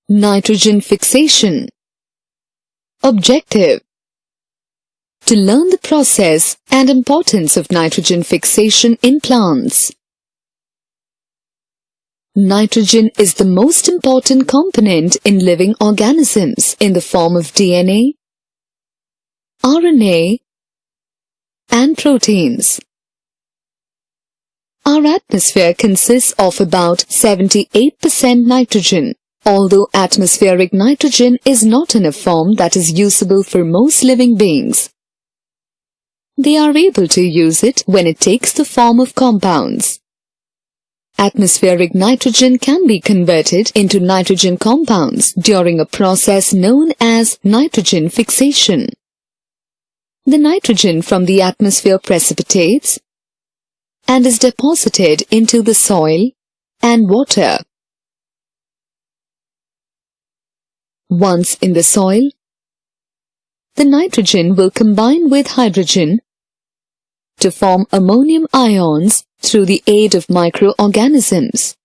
Nitrogen fixation. Objective: to learn the process and importance of nitrogen fixation in plants. Nitrogen is the most important component in living organisms in the form of DNA, RNA, and proteins. Our atmosphere consists of about 78% nitrogen. Although atmospheric nitrogen is not in a form that is usable for most living beings, they are able to use it when it takes the form of compounds. Atmospheric nitrogen can be converted into nitrogen compounds during a process known as nitrogen fixation. The nitrogen from the atmosphere precipitates and is deposited into the soil and water. Once in the soil, the nitrogen will combine with hydrogen to form ammonium ions through the aid of microorganisms.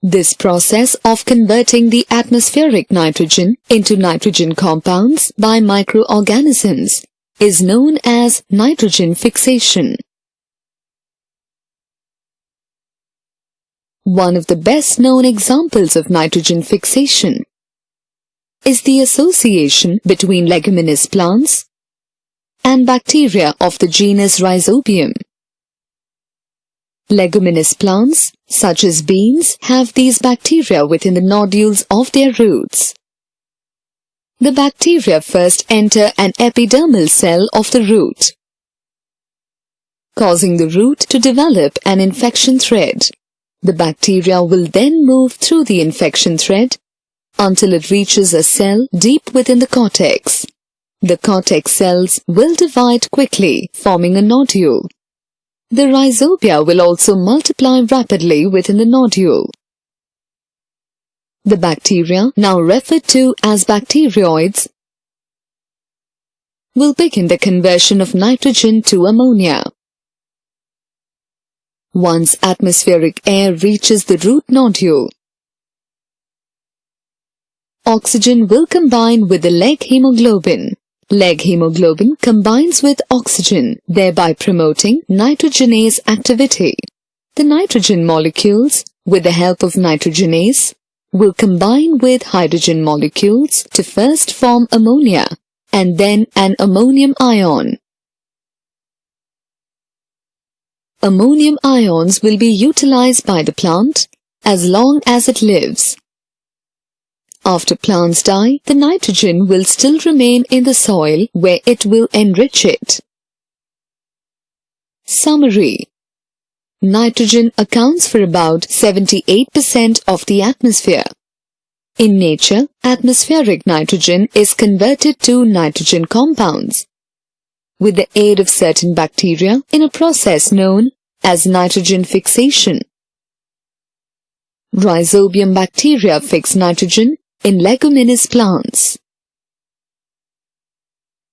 This process of converting the atmospheric nitrogen into nitrogen compounds by microorganisms is known as nitrogen fixation. One of the best known examples of nitrogen fixation is the association between leguminous plants and bacteria of the genus Rhizobium. Leguminous plants, such as beans, have these bacteria within the nodules of their roots. The bacteria first enter an epidermal cell of the root, causing the root to develop an infection thread. The bacteria will then move through the infection thread until it reaches a cell deep within the cortex. The cortex cells will divide quickly, forming a nodule. The rhizobia will also multiply rapidly within the nodule. The bacteria, now referred to as bacteroids, will begin the conversion of nitrogen to ammonia. Once atmospheric air reaches the root nodule, oxygen will combine with the leg hemoglobin. Leg hemoglobin combines with oxygen, thereby promoting nitrogenase activity. The nitrogen molecules, with the help of nitrogenase, will combine with hydrogen molecules to first form ammonia and then an ammonium ion. Ammonium ions will be utilized by the plant as long as it lives. After plants die, the nitrogen will still remain in the soil where it will enrich it. Summary: nitrogen accounts for about 78% of the atmosphere. In nature, atmospheric nitrogen is converted to nitrogen compounds with the aid of certain bacteria in a process known as nitrogen fixation. Rhizobium bacteria fix nitrogen in leguminous plants.